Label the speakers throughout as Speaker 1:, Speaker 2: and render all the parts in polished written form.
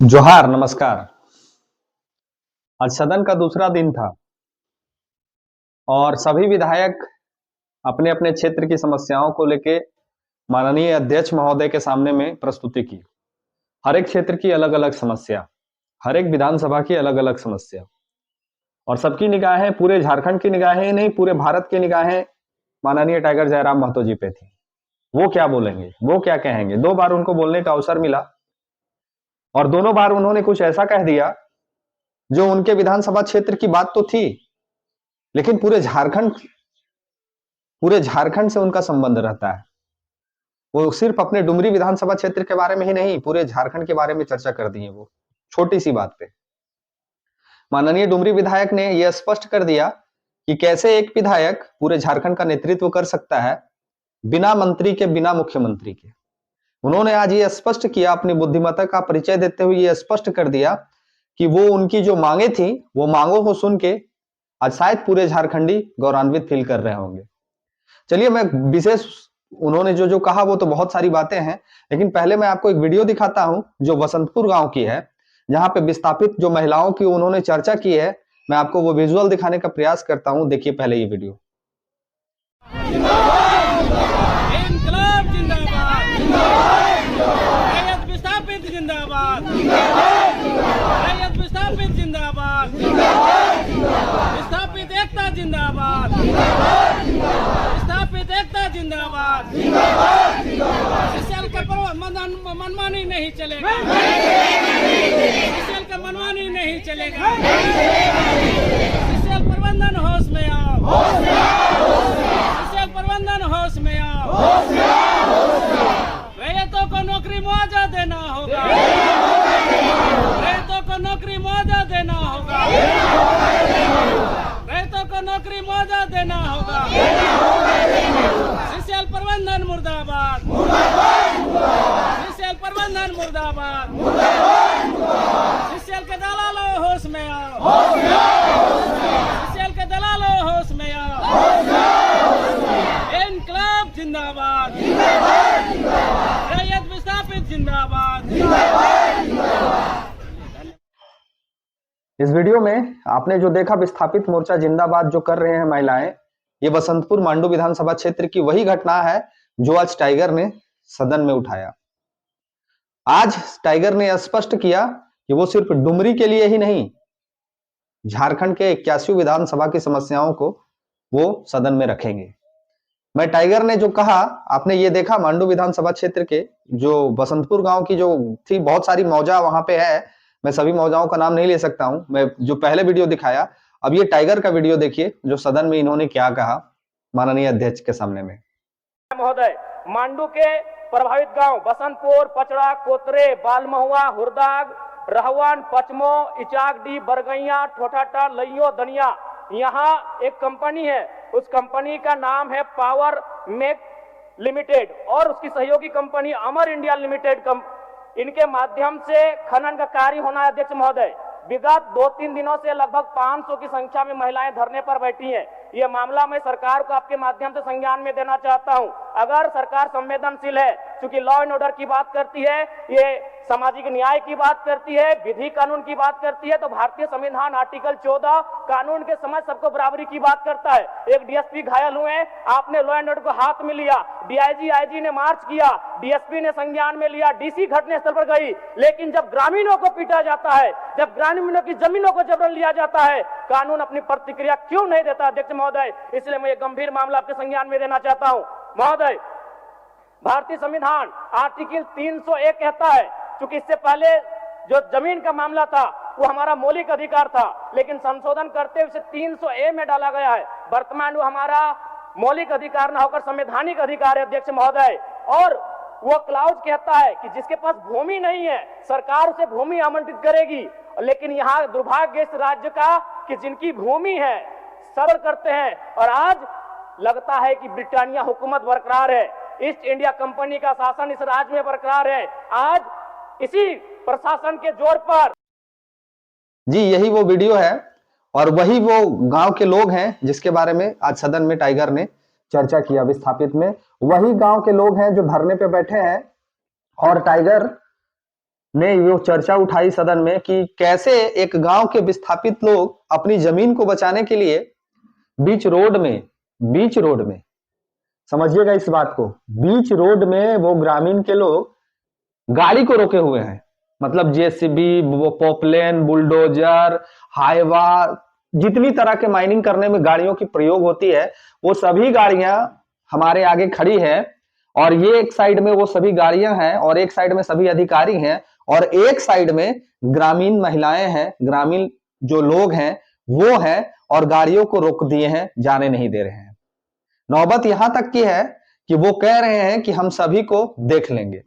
Speaker 1: जोहार, नमस्कार। आज सदन का दूसरा दिन था और सभी विधायक अपने अपने क्षेत्र की समस्याओं को लेके माननीय अध्यक्ष महोदय के सामने में प्रस्तुति की। हर एक क्षेत्र की अलग अलग समस्या, हर एक विधानसभा की अलग अलग समस्या और सबकी निगाहें, पूरे झारखंड की निगाहें ही नहीं, पूरे भारत की निगाहें माननीय टाइगर जयराम महतो जी पे थी। वो क्या बोलेंगे, वो क्या कहेंगे। 2 बार उनको बोलने का अवसर मिला और दोनों बार उन्होंने कुछ ऐसा कह दिया जो उनके विधानसभा क्षेत्र की बात तो थी, लेकिन पूरे झारखंड से उनका संबंध रहता है। वो सिर्फ अपने डुमरी विधानसभा क्षेत्र के बारे में ही नहीं, पूरे झारखंड के बारे में चर्चा कर दी है वो, छोटी सी बात पे। माननीय डुमरी विधायक ने यह स्पष्ट कर दिया कि कैसे एक विधायक पूरे झारखंड का नेतृत्व कर सकता है बिना मंत्री के, बिना मुख्यमंत्री के। उन्होंने आज ये स्पष्ट किया, अपनी बुद्धिमत्ता का परिचय देते हुए ये स्पष्ट कर दिया कि वो उनकी जो मांगे थी, वो मांगों को सुन के आज शायद पूरे झारखंडी गौरवान्वित फील कर रहे होंगे। चलिए, मैं विशेष उन्होंने जो जो कहा वो तो बहुत सारी बातें हैं, लेकिन पहले मैं आपको एक वीडियो दिखाता हूं जो बसंतपुर गांव की है, जहां पे विस्थापित जो महिलाओं की उन्होंने चर्चा की है। मैं आपको वो विजुअल दिखाने का प्रयास करता हूं। देखिए पहले ये वीडियो।
Speaker 2: इंकलाब जिंदाबाद, रैयत विस्थापित जिंदाबाद, रैयत विस्थापित जिंदाबाद, विस्थापित एकता जिंदाबाद, विस्थापित एकता जिंदाबाद। सीसीएल का मनमानी नहीं चलेगा, सीसीएल का मनमानी नहीं चलेगा। सीसीएल प्रबंधन होश में आओ, सीसीएल प्रबंधन होश में आओ। रैयतों को नौकरी मुआवजा देना होगा, रैयतों को नौकरी मुआवजा देना होगा, रैयतों को नौकरी मुआवजा देना होगा। सीसीएल प्रबंधन मुर्दाबाद, सीसीएल प्रबंधन मुर्दाबाद। सीसीएल के दलालों होश में आओ, सीसीएल के दलालों होश में आओ। इंकलाब जिंदाबाद, रैयत विस्थापित जिंदाबाद।
Speaker 1: इस वीडियो में आपने जो देखा, विस्थापित मोर्चा जिंदाबाद जो कर रहे हैं महिलाएं, ये बसंतपुर मांडू विधानसभा क्षेत्र की वही घटना है जो आज टाइगर ने सदन में उठाया। आज टाइगर ने स्पष्ट किया कि वो सिर्फ डुमरी के लिए ही नहीं, झारखंड के 81 विधानसभा की समस्याओं को वो सदन में रखेंगे। मैं टाइगर ने जो कहा, आपने ये देखा मांडू विधानसभा क्षेत्र के जो बसंतपुर गांव की जो थी, बहुत सारी मौजा वहां पे है। मैं सभी मौजाओं का नाम नहीं ले सकता हूं। मैं जो पहले वीडियो दिखाया, अब ये टाइगर का वीडियो देखिए जो सदन में इन्होंने क्या कहा माननीय अध्यक्ष के सामने में।
Speaker 3: महोदय, मांडू के प्रभावित गांव बसंतपुर, पचड़ा, कोतरे, बालमहुआ, हुरदाग, रहवान, पचमो, इचाकडी, बरगैया, ठोठाटा, लइयो, दनिया, यहाँ एक कंपनी है। उस कंपनी का नाम है पावर मेक लिमिटेड और उसकी सहयोगी कंपनी अमर इंडिया लिमिटेड। इनके माध्यम से खनन का कार्य होना है। अध्यक्ष महोदय, विगत 2-3 दिनों से लगभग 500 की संख्या में महिलाएं धरने पर बैठी हैं। ये मामला मैं सरकार को आपके माध्यम से संज्ञान में देना चाहता हूं। अगर सरकार संवेदनशील है, क्योंकि लॉ एंड ऑर्डर की बात करती है, ये सामाजिक न्याय की बात करती है, विधि कानून की बात करती है, तो भारतीय संविधान आर्टिकल 14 कानून के समझ सबको बराबरी की बात करता है। एक डीएसपी घायल हुए, आपने लॉ एंड ऑर्डर को हाथ में लिया, डीआईजी आईजी ने मार्च किया, डीएसपी ने संज्ञान में लिया, डीसी घटनास्थल पर गई। लेकिन जब ग्रामीणों को पीटा जाता है, जब ग्रामीणों की जमीनों को जबरन लिया जाता है, कानून अपनी प्रतिक्रिया क्यों नहीं देता? अध्यक्ष महोदय, इसलिए मैं ये गंभीर मामला आपके संज्ञान में देना चाहता हूं। महोदय, भारतीय संविधान आर्टिकल 301 कहता है, क्योंकि इससे पहले जो जमीन का मामला था वो हमारा मौलिक अधिकार था, लेकिन संशोधन करते हुए 300A में डाला गया है। वर्तमान वो हमारा मौलिक अधिकार न होकर संवैधानिक अधिकार है। अध्यक्ष महोदय, और वो क्लाउज कहता है कि जिसके पास भूमि नहीं है सरकार उसे भूमि आवंटित करेगी। लेकिन यहाँ दुर्भाग्य इस राज्य का कि जिनकी भूमि है सर्व करते हैं, और आज लगता है कि ब्रिटानिया हुकूमत बरकरार है, ईस्ट इंडिया कंपनी का शासन इस राज्य में बरकरार है। आज इसी प्रशासन के जोर पर
Speaker 1: जी, यही वो वीडियो है और वही वो गांव के लोग हैं जिसके बारे में आज सदन में टाइगर ने चर्चा किया। विस्थापित में वही गांव के लोग हैं जो धरने पे बैठे हैं और टाइगर ने वो चर्चा उठाई सदन में कि कैसे एक गांव के विस्थापित लोग अपनी जमीन को बचाने के लिए बीच रोड में समझिएगा इस बात को, बीच रोड में वो ग्रामीण के लोग गाड़ी को रोके हुए हैं। मतलब जेसीबी, वो पॉपलेन, बुलडोजर, हाईवा, जितनी तरह के माइनिंग करने में गाड़ियों की प्रयोग होती है, वो सभी गाड़ियां हमारे आगे खड़ी हैं। और ये एक साइड में वो सभी गाड़ियां हैं और एक साइड में सभी अधिकारी हैं और एक साइड में ग्रामीण महिलाएं हैं, ग्रामीण जो लोग हैं वो हैं और गाड़ियों को रोक दिए हैं, जाने नहीं दे रहे हैं। नौबत यहां तक की है कि वो कह रहे हैं कि हम सभी को देख लेंगे,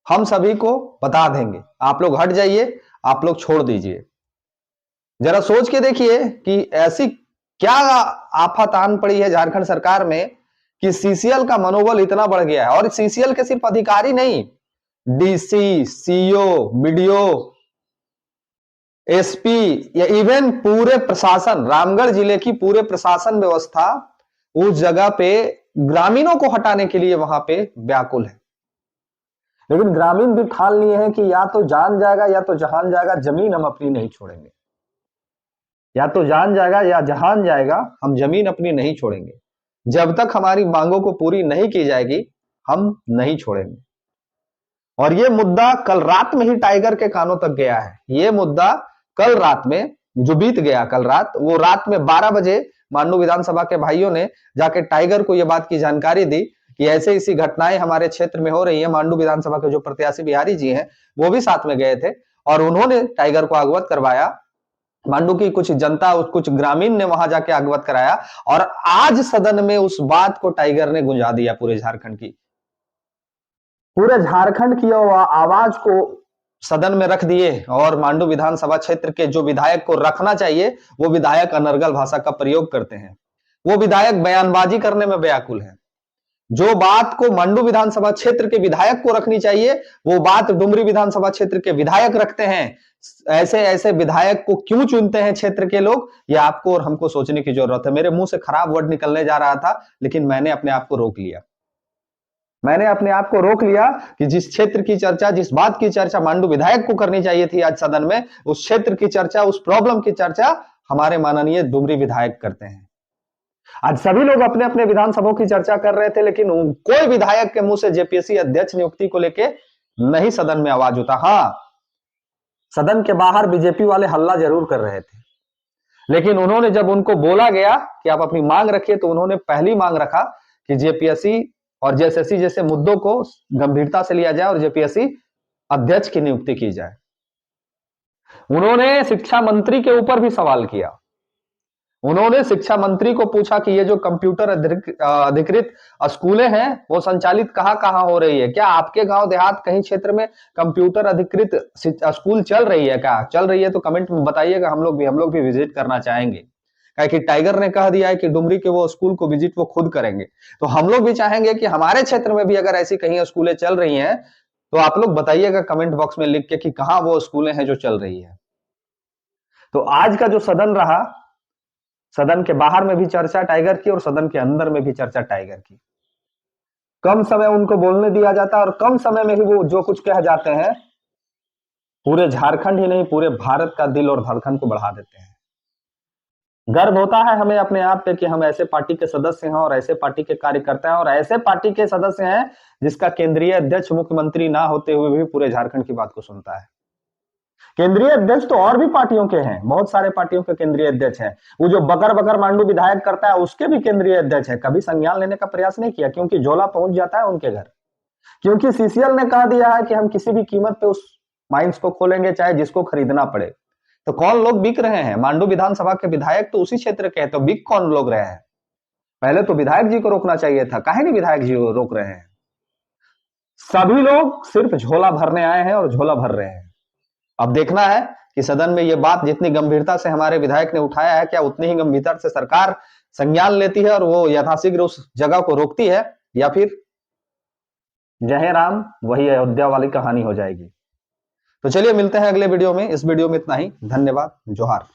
Speaker 1: हम सभी को बता देंगे, आप लोग हट जाइए, आप लोग छोड़ दीजिए। जरा सोच के देखिए कि ऐसी क्या आफत आन पड़ी है झारखंड सरकार में कि सीसीएल का मनोबल इतना बढ़ गया है। और सीसीएल के सिर्फ अधिकारी नहीं, डीसी, सीओ, बीडीओ, एसपी या इवन पूरे प्रशासन, रामगढ़ जिले की पूरे प्रशासन व्यवस्था उस जगह पे ग्रामीणों को हटाने के लिए वहां पे व्याकुल है। लेकिन ग्रामीण भी ठान लिए हैं कि या तो जान जाएगा या तो जहान जाएगा, जमीन हम अपनी नहीं छोड़ेंगे। या तो जान जाएगा या जहान जाएगा, हम जमीन अपनी नहीं छोड़ेंगे। जब तक हमारी मांगों को पूरी नहीं की जाएगी, हम नहीं छोड़ेंगे। और ये मुद्दा कल रात में ही टाइगर के कानों तक गया है। ये मुद्दा कल रात में जो बीत गया, कल रात, वो रात में 12 बजे मांडू विधानसभा के भाइयों ने जाके टाइगर को यह बात की जानकारी दी कि ऐसे ऐसी घटनाएं हमारे क्षेत्र में हो रही है। मांडू विधानसभा के जो प्रत्याशी बिहारी जी हैं वो भी साथ में गए थे और उन्होंने टाइगर को अवगत करवाया। मांडू की कुछ जनता, कुछ ग्रामीण ने वहां जाके अवगत कराया और आज सदन में उस बात को टाइगर ने गुंजा दिया। पूरे झारखंड की आवाज को सदन में रख दिए और मांडू विधानसभा क्षेत्र के जो विधायक को रखना चाहिए वो विधायक अनर्गल भाषा का प्रयोग करते हैं। वो विधायक बयानबाजी करने में व्याकुल है। जो बात को मांडू विधानसभा क्षेत्र के विधायक को रखनी चाहिए वो बात डुमरी विधानसभा क्षेत्र के विधायक रखते हैं। ऐसे ऐसे विधायक को क्यों चुनते हैं क्षेत्र के लोग, ये आपको और हमको सोचने की जरूरत है। मेरे मुंह से खराब वर्ड निकलने जा रहा था लेकिन मैंने अपने आप को रोक लिया। मैंने अपने आप को रोक लिया कि जिस क्षेत्र की चर्चा, जिस बात की चर्चा मांडू विधायक को करनी चाहिए थी आज सदन में, उस क्षेत्र की चर्चा, उस प्रॉब्लम की चर्चा हमारे माननीय डुमरी विधायक करते हैं। आज सभी लोग अपने अपने विधानसभाओं की चर्चा कर रहे थे लेकिन कोई विधायक के मुंह से जेपीएससी अध्यक्ष नियुक्ति को लेके नहीं सदन में आवाज उठा। हाँ, सदन के बाहर बीजेपी वाले हल्ला जरूर कर रहे थे लेकिन उन्होंने, जब उनको बोला गया कि आप अपनी मांग रखिए, तो उन्होंने पहली मांग रखा कि जेपीएससी और जेएसएससी जैसे मुद्दों को गंभीरता से लिया जाए और जेपीएससी अध्यक्ष की नियुक्ति की जाए। उन्होंने शिक्षा मंत्री के ऊपर भी सवाल किया। उन्होंने शिक्षा मंत्री को पूछा कि ये जो कंप्यूटर अधिकृत स्कूलें हैं वो संचालित कहां हो रही है? क्या आपके गांव देहात कहीं क्षेत्र में कंप्यूटर अधिकृत स्कूल चल रही है? क्या चल रही है तो कमेंट में बताइएगा, हम लोग भी विजिट करना चाहेंगे। कि टाइगर ने कह दिया है कि डुमरी के वो स्कूल को विजिट वो खुद करेंगे, तो हम लोग भी चाहेंगे कि हमारे क्षेत्र में भी अगर ऐसी कहीं स्कूलें चल रही हैं तो आप लोग बताइएगा कमेंट बॉक्स में लिख के कि कहां वो स्कूलें हैं जो चल रही है। तो आज का जो सदन रहा, सदन के बाहर में भी चर्चा टाइगर की और सदन के अंदर में भी चर्चा टाइगर की। कम समय उनको बोलने दिया जाता है और कम समय में ही वो जो कुछ कह जाते हैं पूरे झारखंड ही नहीं पूरे भारत का दिल और धड़कन को बढ़ा देते हैं। गर्व होता है हमें अपने आप पे कि हम ऐसे पार्टी के सदस्य हैं और ऐसे पार्टी के कार्यकर्ता हैं और ऐसे पार्टी के सदस्य हैं जिसका केंद्रीय अध्यक्ष मुख्यमंत्री ना होते हुए भी पूरे झारखंड की बात को सुनता है। केंद्रीय अध्यक्ष तो और भी पार्टियों के हैं, बहुत सारे पार्टियों के केंद्रीय अध्यक्ष हैं। वो जो बकर मांडू विधायक करता है उसके भी केंद्रीय अध्यक्ष है। कभी संज्ञान लेने का प्रयास नहीं किया क्योंकि झोला पहुंच जाता है उनके घर। क्योंकि सीसीएल ने कह दिया है कि हम किसी भी कीमत पे उस माइंस को खोलेंगे चाहे जिसको खरीदना पड़े। तो कौन लोग बिक रहे हैं? मांडू विधानसभा के विधायक तो उसी क्षेत्र के हैं, तो बिक कौन लोग रहे हैं? पहले तो विधायक जी को रोकना चाहिए था, काहे नहीं विधायक जी को रोक रहे हैं? सभी लोग सिर्फ झोला भरने आए हैं और झोला भर रहे हैं। अब देखना है कि सदन में ये बात जितनी गंभीरता से हमारे विधायक ने उठाया है, क्या उतनी ही गंभीरता से सरकार संज्ञान लेती है और वो यथाशीघ्र उस जगह को रोकती है, या फिर जय राम वही अयोध्या वाली कहानी हो जाएगी। तो चलिए मिलते हैं अगले वीडियो में। इस वीडियो में इतना ही। धन्यवाद। जोहार।